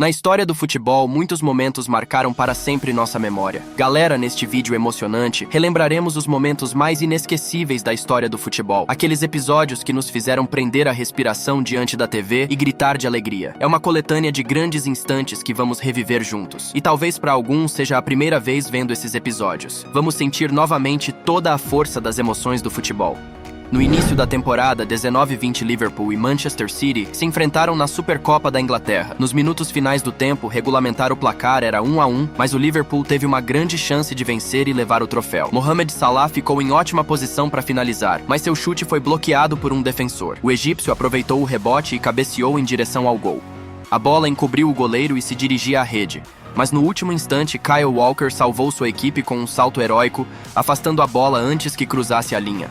Na história do futebol, muitos momentos marcaram para sempre nossa memória. Galera, neste vídeo emocionante, relembraremos os momentos mais inesquecíveis da história do futebol. Aqueles episódios que nos fizeram prender a respiração diante da TV e gritar de alegria. É uma coletânea de grandes instantes que vamos reviver juntos. E talvez para alguns seja a primeira vez vendo esses episódios. Vamos sentir novamente toda a força das emoções do futebol. No início da temporada, 19-20 Liverpool e Manchester City se enfrentaram na Supercopa da Inglaterra. Nos minutos finais do tempo, regulamentar o placar era 1-1, mas o Liverpool teve uma grande chance de vencer e levar o troféu. Mohamed Salah ficou em ótima posição para finalizar, mas seu chute foi bloqueado por um defensor. O egípcio aproveitou o rebote e cabeceou em direção ao gol. A bola encobriu o goleiro e se dirigia à rede. Mas no último instante, Kyle Walker salvou sua equipe com um salto heróico, afastando a bola antes que cruzasse a linha.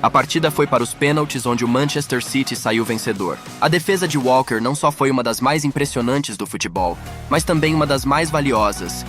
A partida foi para os pênaltis, onde o Manchester City saiu vencedor. A defesa de Walker não só foi uma das mais impressionantes do futebol, mas também uma das mais valiosas.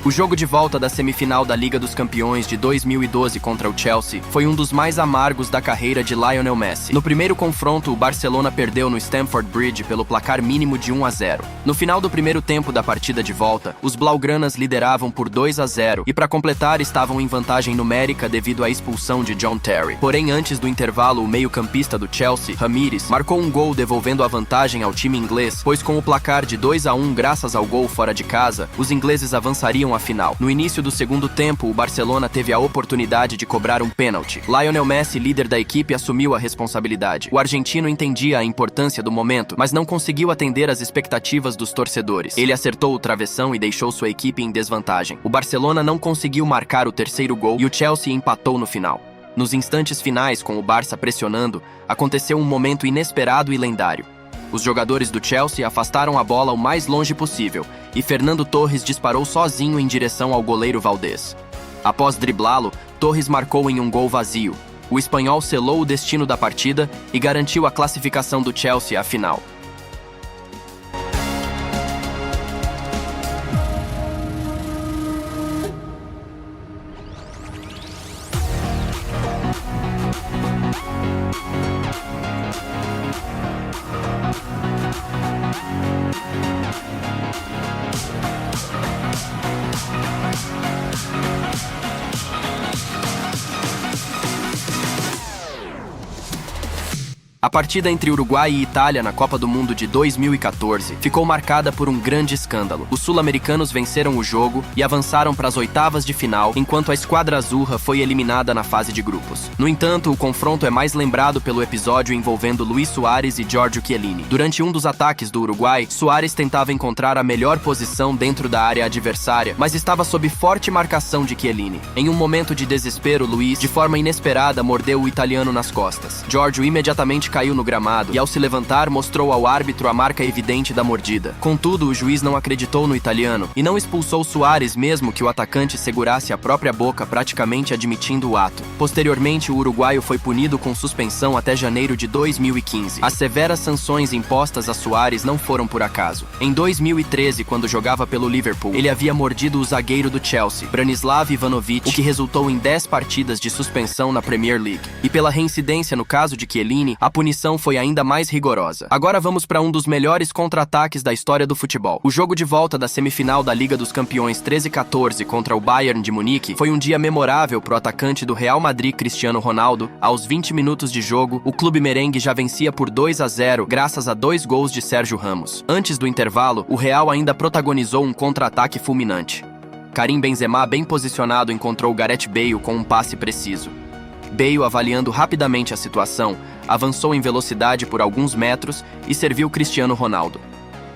O jogo de volta da semifinal da Liga dos Campeões de 2012 contra o Chelsea foi um dos mais amargos da carreira de Lionel Messi. No primeiro confronto, o Barcelona perdeu no Stamford Bridge pelo placar mínimo de 1-0. No final do primeiro tempo da partida de volta, os blaugranas lideravam por 2-0 e, para completar, estavam em vantagem numérica devido à expulsão de John Terry. Porém, antes do intervalo, o meio-campista do Chelsea, Ramírez, marcou um gol devolvendo a vantagem ao time inglês, pois com o placar de 2-1 graças ao gol fora de casa, os ingleses avançariam à final. No início do segundo tempo, o Barcelona teve a oportunidade de cobrar um pênalti. Lionel Messi, líder da equipe, assumiu a responsabilidade. O argentino entendia a importância do momento, mas não conseguiu atender às expectativas dos torcedores. Ele acertou o travessão e deixou sua equipe em desvantagem. O Barcelona não conseguiu marcar o terceiro gol e o Chelsea empatou no final. Nos instantes finais, com o Barça pressionando, aconteceu um momento inesperado e lendário. Os jogadores do Chelsea afastaram a bola o mais longe possível e Fernando Torres disparou sozinho em direção ao goleiro Valdés. Após driblá-lo, Torres marcou em um gol vazio. O espanhol selou o destino da partida e garantiu a classificação do Chelsea à final. A partida entre Uruguai e Itália na Copa do Mundo de 2014 ficou marcada por um grande escândalo. Os sul-americanos venceram o jogo e avançaram para as oitavas de final, enquanto a esquadra azurra foi eliminada na fase de grupos. No entanto, o confronto é mais lembrado pelo episódio envolvendo Luis Suárez e Giorgio Chiellini. Durante um dos ataques do Uruguai, Suárez tentava encontrar a melhor posição dentro da área adversária, mas estava sob forte marcação de Chiellini. Em um momento de desespero, Luis, de forma inesperada, mordeu o italiano nas costas. Giorgio imediatamente caiu no gramado e, ao se levantar, mostrou ao árbitro a marca evidente da mordida. Contudo, o juiz não acreditou no italiano e não expulsou Suárez mesmo que o atacante segurasse a própria boca, praticamente admitindo o ato. Posteriormente, o uruguaio foi punido com suspensão até janeiro de 2015. As severas sanções impostas a Suárez não foram por acaso. Em 2013, quando jogava pelo Liverpool, ele havia mordido o zagueiro do Chelsea, Branislav Ivanovic, o que resultou em 10 partidas de suspensão na Premier League. E pela reincidência no caso de Chiellini, a punição foi ainda mais rigorosa. Agora vamos para um dos melhores contra-ataques da história do futebol. O jogo de volta da semifinal da Liga dos Campeões 13-14 contra o Bayern de Munique foi um dia memorável para o atacante do Real Madrid, Cristiano Ronaldo. Aos 20 minutos de jogo, o clube merengue já vencia por 2-0 graças a 2 gols de Sérgio Ramos. Antes do intervalo, o Real ainda protagonizou um contra-ataque fulminante. Karim Benzema, bem posicionado, encontrou Gareth Bale com um passe preciso. Bale, avaliando rapidamente a situação, avançou em velocidade por alguns metros e serviu Cristiano Ronaldo.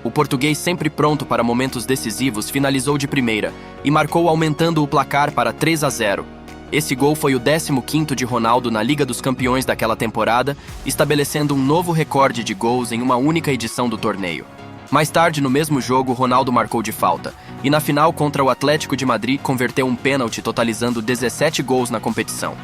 O português, sempre pronto para momentos decisivos, finalizou de primeira e marcou, aumentando o placar para 3-0. Esse gol foi o 15º de Ronaldo na Liga dos Campeões daquela temporada, estabelecendo um novo recorde de gols em uma única edição do torneio. Mais tarde, no mesmo jogo, Ronaldo marcou de falta e na final contra o Atlético de Madrid converteu um pênalti, totalizando 17 gols na competição.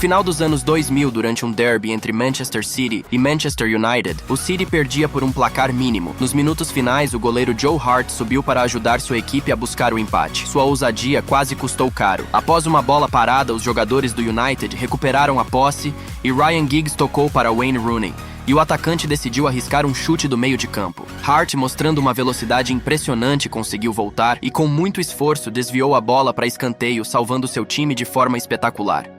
final dos anos 2000, durante um derby entre Manchester City e Manchester United, o City perdia por um placar mínimo. Nos minutos finais, o goleiro Joe Hart subiu para ajudar sua equipe a buscar o empate. Sua ousadia quase custou caro. Após uma bola parada, os jogadores do United recuperaram a posse e Ryan Giggs tocou para Wayne Rooney, e o atacante decidiu arriscar um chute do meio de campo. Hart, mostrando uma velocidade impressionante, conseguiu voltar e com muito esforço desviou a bola para escanteio, salvando seu time de forma espetacular.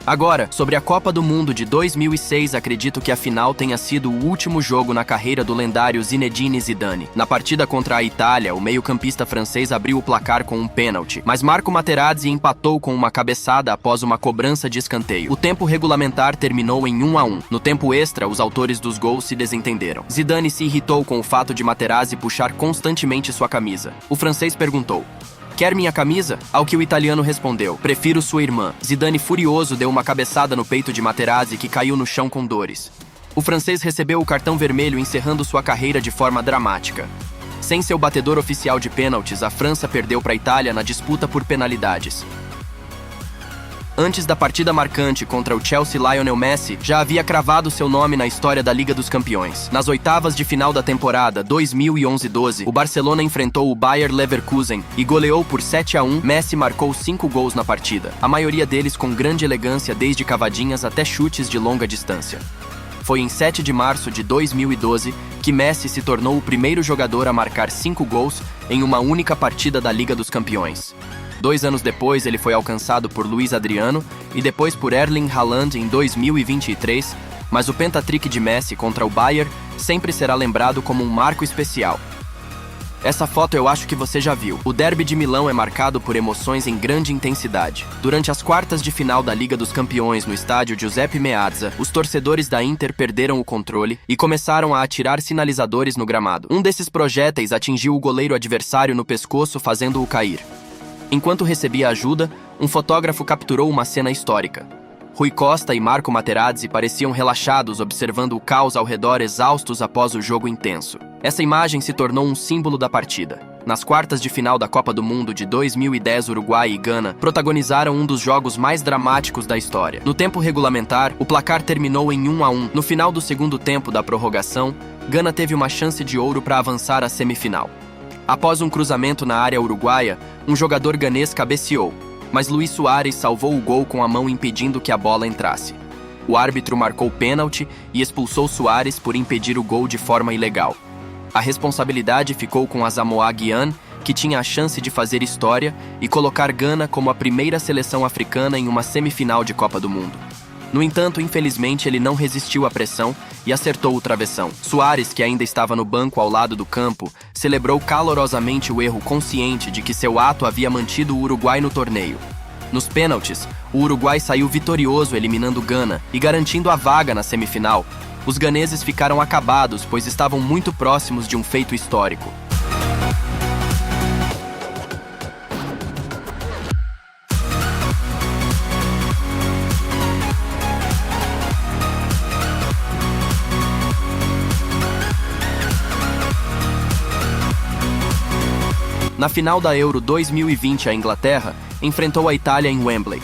Agora, sobre a Copa do Mundo de 2006, acredito que a final tenha sido o último jogo na carreira do lendário Zinedine Zidane. Na partida contra a Itália, o meio-campista francês abriu o placar com um pênalti, mas Marco Materazzi empatou com uma cabeçada após uma cobrança de escanteio. O tempo regulamentar terminou em 1-1. No tempo extra, os autores dos gols se desentenderam. Zidane se irritou com o fato de Materazzi puxar constantemente sua camisa. O francês perguntou: "Quer minha camisa?" Ao que o italiano respondeu: "Prefiro sua irmã." Zidane, furioso, deu uma cabeçada no peito de Materazzi, que caiu no chão com dores. O francês recebeu o cartão vermelho, encerrando sua carreira de forma dramática. Sem seu batedor oficial de pênaltis, a França perdeu para a Itália na disputa por penalidades. Antes da partida marcante contra o Chelsea, Lionel Messi já havia cravado seu nome na história da Liga dos Campeões. Nas oitavas de final da temporada 2011-12, o Barcelona enfrentou o Bayer Leverkusen e goleou por 7-1. Messi marcou 5 gols na partida, a maioria deles com grande elegância, desde cavadinhas até chutes de longa distância. Foi em 7 de março de 2012 que Messi se tornou o primeiro jogador a marcar 5 gols em uma única partida da Liga dos Campeões. 2 anos depois, ele foi alcançado por Luiz Adriano e depois por Erling Haaland em 2023, mas o pentatrick de Messi contra o Bayern sempre será lembrado como um marco especial. Essa foto eu acho que você já viu. O derby de Milão é marcado por emoções em grande intensidade. Durante as quartas de final da Liga dos Campeões no estádio Giuseppe Meazza, os torcedores da Inter perderam o controle e começaram a atirar sinalizadores no gramado. Um desses projéteis atingiu o goleiro adversário no pescoço, fazendo-o cair. Enquanto recebia ajuda, um fotógrafo capturou uma cena histórica. Rui Costa e Marco Materazzi pareciam relaxados, observando o caos ao redor, exaustos após o jogo intenso. Essa imagem se tornou um símbolo da partida. Nas quartas de final da Copa do Mundo de 2010, Uruguai e Gana protagonizaram um dos jogos mais dramáticos da história. No tempo regulamentar, o placar terminou em 1-1. No final do segundo tempo da prorrogação, Gana teve uma chance de ouro para avançar à semifinal. Após um cruzamento na área uruguaia, um jogador ganês cabeceou, mas Luis Suárez salvou o gol com a mão, impedindo que a bola entrasse. O árbitro marcou pênalti e expulsou Suárez por impedir o gol de forma ilegal. A responsabilidade ficou com Asamoah Gyan, que tinha a chance de fazer história e colocar Gana como a primeira seleção africana em uma semifinal de Copa do Mundo. No entanto, infelizmente, ele não resistiu à pressão e acertou o travessão. Suárez, que ainda estava no banco ao lado do campo, celebrou calorosamente o erro, consciente de que seu ato havia mantido o Uruguai no torneio. Nos pênaltis, o Uruguai saiu vitorioso, eliminando Gana e garantindo a vaga na semifinal. Os ganeses ficaram acabados, pois estavam muito próximos de um feito histórico. Na final da Euro 2020, a Inglaterra enfrentou a Itália em Wembley.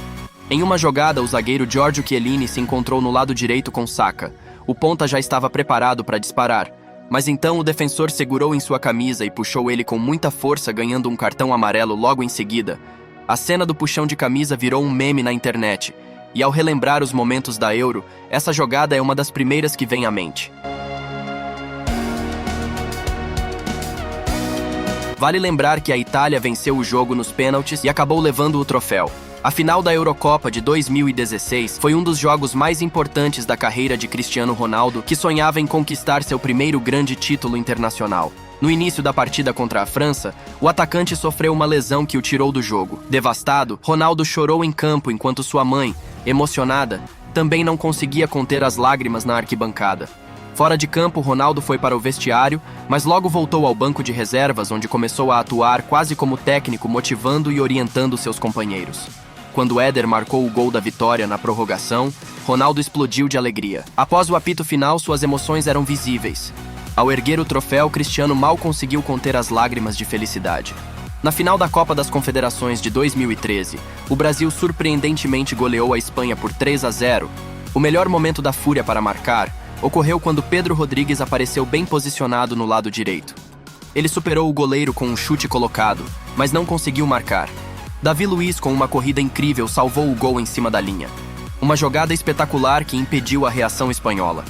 Em uma jogada, o zagueiro Giorgio Chiellini se encontrou no lado direito com Saka. O ponta já estava preparado para disparar, mas então o defensor segurou em sua camisa e puxou ele com muita força, ganhando um cartão amarelo logo em seguida. A cena do puxão de camisa virou um meme na internet, e ao relembrar os momentos da Euro, essa jogada é uma das primeiras que vem à mente. Vale lembrar que a Itália venceu o jogo nos pênaltis e acabou levando o troféu. A final da Eurocopa de 2016 foi um dos jogos mais importantes da carreira de Cristiano Ronaldo, que sonhava em conquistar seu primeiro grande título internacional. No início da partida contra a França, o atacante sofreu uma lesão que o tirou do jogo. Devastado, Ronaldo chorou em campo enquanto sua mãe, emocionada, também não conseguia conter as lágrimas na arquibancada. Fora de campo, Ronaldo foi para o vestiário, mas logo voltou ao banco de reservas, onde começou a atuar quase como técnico, motivando e orientando seus companheiros. Quando Éder marcou o gol da vitória na prorrogação, Ronaldo explodiu de alegria. Após o apito final, suas emoções eram visíveis. Ao erguer o troféu, Cristiano mal conseguiu conter as lágrimas de felicidade. Na final da Copa das Confederações de 2013, o Brasil surpreendentemente goleou a Espanha por 3-0. O melhor momento da fúria para marcar ocorreu quando Pedro Rodrigues apareceu bem posicionado no lado direito. Ele superou o goleiro com um chute colocado, mas não conseguiu marcar. Davi Luiz, com uma corrida incrível, salvou o gol em cima da linha. Uma jogada espetacular que impediu a reação espanhola.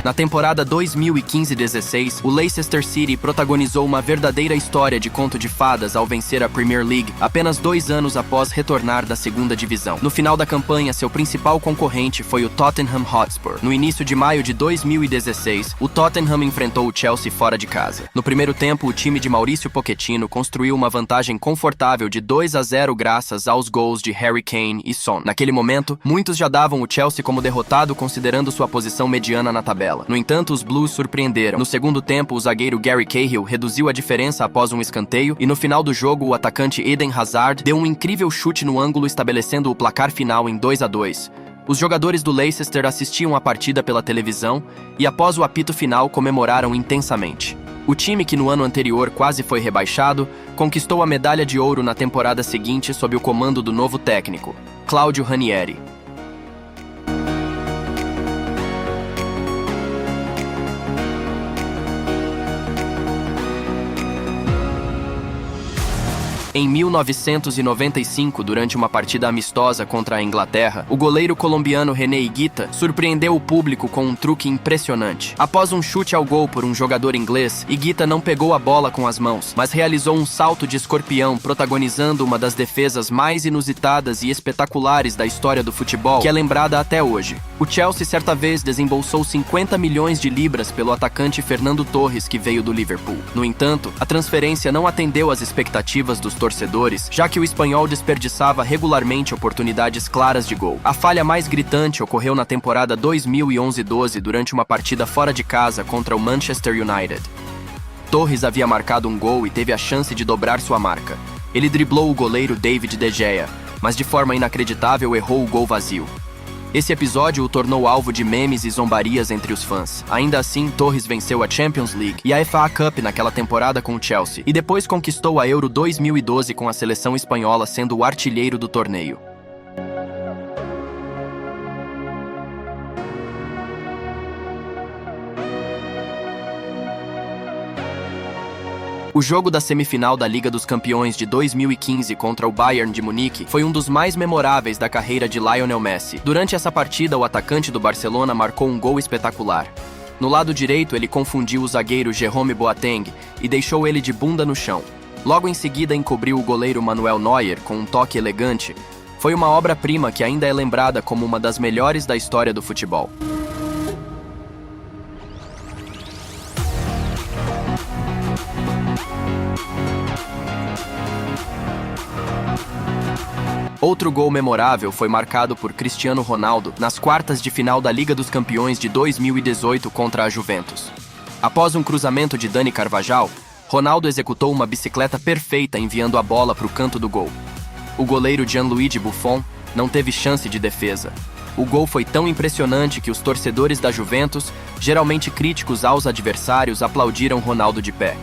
Na temporada 2015-16, o Leicester City protagonizou uma verdadeira história de conto de fadas ao vencer a Premier League apenas 2 anos após retornar da segunda divisão. No final da campanha, seu principal concorrente foi o Tottenham Hotspur. No início de maio de 2016, o Tottenham enfrentou o Chelsea fora de casa. No primeiro tempo, o time de Maurício Pochettino construiu uma vantagem confortável de 2-0 graças aos gols de Harry Kane e Son. Naquele momento, muitos já davam o Chelsea como derrotado considerando sua posição mediana na tabela. No entanto, os Blues surpreenderam. No segundo tempo, o zagueiro Gary Cahill reduziu a diferença após um escanteio e no final do jogo, o atacante Eden Hazard deu um incrível chute no ângulo estabelecendo o placar final em 2-2. Os jogadores do Leicester assistiam a partida pela televisão e após o apito final comemoraram intensamente. O time que no ano anterior quase foi rebaixado, conquistou a medalha de ouro na temporada seguinte sob o comando do novo técnico, Claudio Ranieri. Em 1995, durante uma partida amistosa contra a Inglaterra, o goleiro colombiano René Higuita surpreendeu o público com um truque impressionante. Após um chute ao gol por um jogador inglês, Higuita não pegou a bola com as mãos, mas realizou um salto de escorpião, protagonizando uma das defesas mais inusitadas e espetaculares da história do futebol, que é lembrada até hoje. O Chelsea certa vez desembolsou 50 milhões de libras pelo atacante Fernando Torres, que veio do Liverpool. No entanto, a transferência não atendeu às expectativas dos torcedores, já que o espanhol desperdiçava regularmente oportunidades claras de gol. A falha mais gritante ocorreu na temporada 2011-12 durante uma partida fora de casa contra o Manchester United. Torres havia marcado um gol e teve a chance de dobrar sua marca. Ele driblou o goleiro David De Gea, mas de forma inacreditável errou o gol vazio. Esse episódio o tornou alvo de memes e zombarias entre os fãs. Ainda assim, Torres venceu a Champions League e a FA Cup naquela temporada com o Chelsea, e depois conquistou a Euro 2012 com a seleção espanhola sendo o artilheiro do torneio. O jogo da semifinal da Liga dos Campeões de 2015 contra o Bayern de Munique foi um dos mais memoráveis da carreira de Lionel Messi. Durante essa partida, o atacante do Barcelona marcou um gol espetacular. No lado direito, ele confundiu o zagueiro Jerome Boateng e deixou ele de bunda no chão. Logo em seguida, encobriu o goleiro Manuel Neuer com um toque elegante. Foi uma obra-prima que ainda é lembrada como uma das melhores da história do futebol. Outro gol memorável foi marcado por Cristiano Ronaldo nas quartas de final da Liga dos Campeões de 2018 contra a Juventus. Após um cruzamento de Dani Carvajal, Ronaldo executou uma bicicleta perfeita enviando a bola para o canto do gol. O goleiro Gianluigi Buffon não teve chance de defesa. O gol foi tão impressionante que os torcedores da Juventus, geralmente críticos aos adversários, aplaudiram Ronaldo de pé.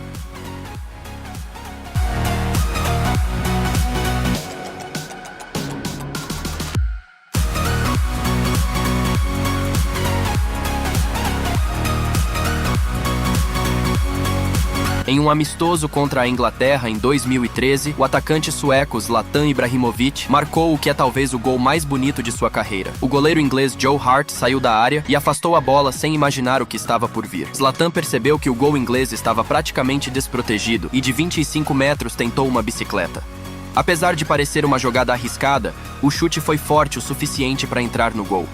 Em um amistoso contra a Inglaterra em 2013, o atacante sueco Zlatan Ibrahimovic marcou o que é talvez o gol mais bonito de sua carreira. O goleiro inglês Joe Hart saiu da área e afastou a bola sem imaginar o que estava por vir. Zlatan percebeu que o gol inglês estava praticamente desprotegido e de 25 metros tentou uma bicicleta. Apesar de parecer uma jogada arriscada, o chute foi forte o suficiente para entrar no gol.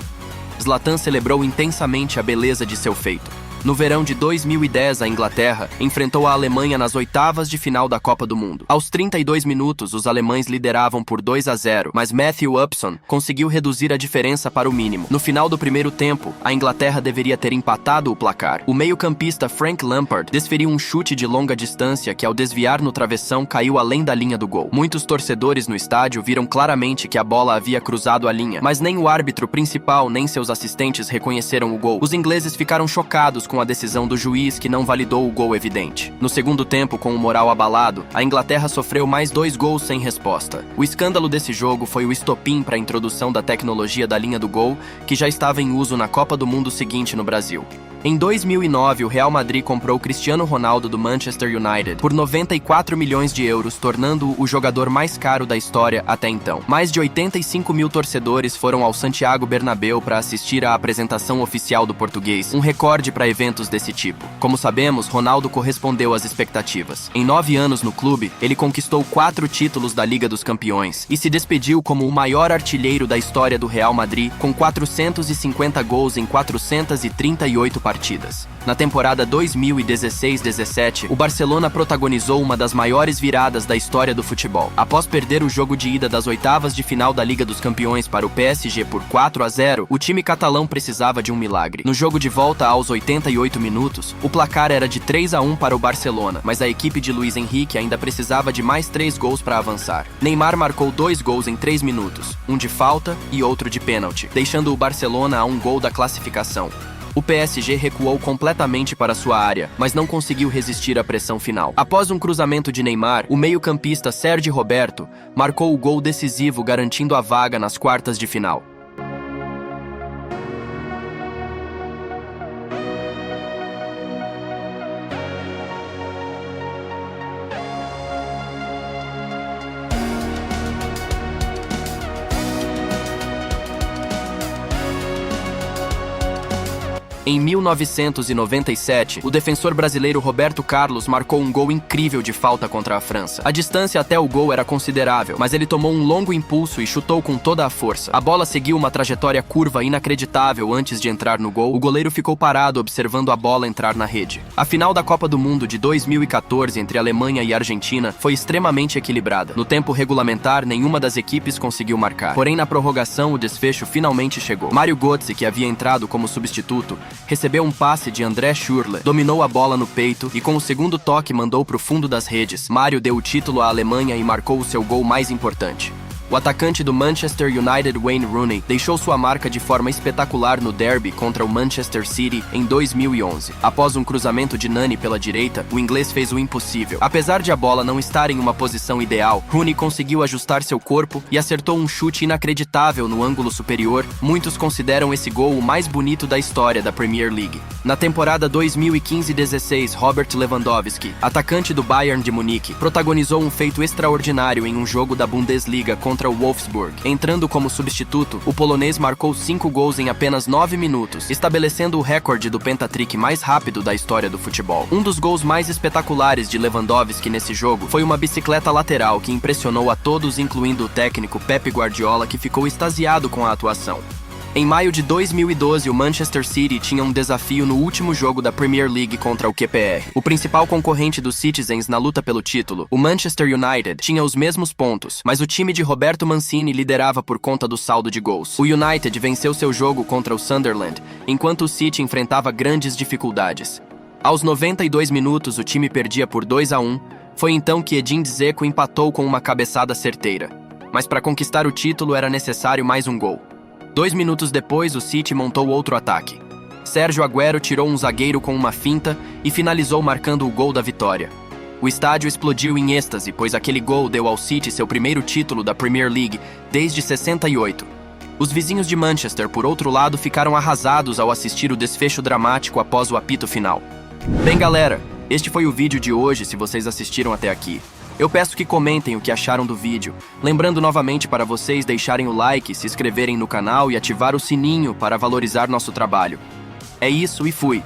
Zlatan celebrou intensamente a beleza de seu feito. No verão de 2010, a Inglaterra enfrentou a Alemanha nas oitavas de final da Copa do Mundo. Aos 32 minutos, os alemães lideravam por 2-0, mas Matthew Upson conseguiu reduzir a diferença para o mínimo. No final do primeiro tempo, a Inglaterra deveria ter empatado o placar. O meio-campista Frank Lampard desferiu um chute de longa distância que, ao desviar no travessão, caiu além da linha do gol. Muitos torcedores no estádio viram claramente que a bola havia cruzado a linha, mas nem o árbitro principal nem seus assistentes reconheceram o gol. Os ingleses ficaram chocados com a decisão do juiz, que não validou o gol evidente. No segundo tempo, com o moral abalado, a Inglaterra sofreu mais 2 gols sem resposta. O escândalo desse jogo foi o estopim para a introdução da tecnologia da linha do gol, que já estava em uso na Copa do Mundo seguinte no Brasil. Em 2009, o Real Madrid comprou Cristiano Ronaldo do Manchester United por 94 milhões de euros, tornando-o o jogador mais caro da história até então. Mais de 85 mil torcedores foram ao Santiago Bernabéu para assistir à apresentação oficial do português, um recorde para eventos desse tipo. Como sabemos, Ronaldo correspondeu às expectativas. Em 9 anos no clube, ele conquistou 4 títulos da Liga dos Campeões e se despediu como o maior artilheiro da história do Real Madrid, com 450 gols em 438 partidas. Na temporada 2016-17, o Barcelona protagonizou uma das maiores viradas da história do futebol. Após perder o jogo de ida das oitavas de final da Liga dos Campeões para o PSG por 4-0, o time catalão precisava de um milagre. No jogo de volta aos 88 minutos, o placar era de 3-1 para o Barcelona, mas a equipe de Luís Henrique ainda precisava de mais 3 gols para avançar. Neymar marcou 2 gols em 3 minutos, um de falta e outro de pênalti, deixando o Barcelona a 1 gol da classificação. O PSG recuou completamente para sua área, mas não conseguiu resistir à pressão final. Após um cruzamento de Neymar, o meio-campista Sergi Roberto marcou o gol decisivo, garantindo a vaga nas quartas de final. Em 1997, o defensor brasileiro Roberto Carlos marcou um gol incrível de falta contra a França. A distância até o gol era considerável, mas ele tomou um longo impulso e chutou com toda a força. A bola seguiu uma trajetória curva inacreditável antes de entrar no gol. O goleiro ficou parado observando a bola entrar na rede. A final da Copa do Mundo de 2014 entre Alemanha e Argentina foi extremamente equilibrada. No tempo regulamentar, nenhuma das equipes conseguiu marcar. Porém, na prorrogação, o desfecho finalmente chegou. Mário Götze, que havia entrado como substituto, recebeu um passe de André Schürrle, dominou a bola no peito e com o segundo toque mandou para o fundo das redes. Mário deu o título à Alemanha e marcou o seu gol mais importante. O atacante do Manchester United, Wayne Rooney, deixou sua marca de forma espetacular no derby contra o Manchester City em 2011. Após um cruzamento de Nani pela direita, o inglês fez o impossível. Apesar de a bola não estar em uma posição ideal, Rooney conseguiu ajustar seu corpo e acertou um chute inacreditável no ângulo superior. Muitos consideram esse gol o mais bonito da história da Premier League. Na temporada 2015-16, Robert Lewandowski, atacante do Bayern de Munique, protagonizou um feito extraordinário em um jogo da Bundesliga contra o Wolfsburg. Entrando como substituto, o polonês marcou 5 gols em apenas 9 minutos, estabelecendo o recorde do pentatrick mais rápido da história do futebol. Um dos gols mais espetaculares de Lewandowski nesse jogo foi uma bicicleta lateral que impressionou a todos, incluindo o técnico Pep Guardiola, que ficou extasiado com a atuação. Em maio de 2012, o Manchester City tinha um desafio no último jogo da Premier League contra o QPR. O principal concorrente dos Citizens na luta pelo título, o Manchester United, tinha os mesmos pontos, mas o time de Roberto Mancini liderava por conta do saldo de gols. O United venceu seu jogo contra o Sunderland, enquanto o City enfrentava grandes dificuldades. Aos 92 minutos, o time perdia por 2-1. Foi então que Edin Dzeko empatou com uma cabeçada certeira. Mas para conquistar o título era necessário mais um gol. 2 minutos depois, o City montou outro ataque. Sérgio Agüero tirou um zagueiro com uma finta e finalizou marcando o gol da vitória. O estádio explodiu em êxtase, pois aquele gol deu ao City seu primeiro título da Premier League desde 68. Os vizinhos de Manchester, por outro lado, ficaram arrasados ao assistir o desfecho dramático após o apito final. Bem, galera, este foi o vídeo de hoje, se vocês assistiram até aqui. Eu peço que comentem o que acharam do vídeo, lembrando novamente para vocês deixarem o like, se inscreverem no canal e ativar o sininho para valorizar nosso trabalho. É isso e fui!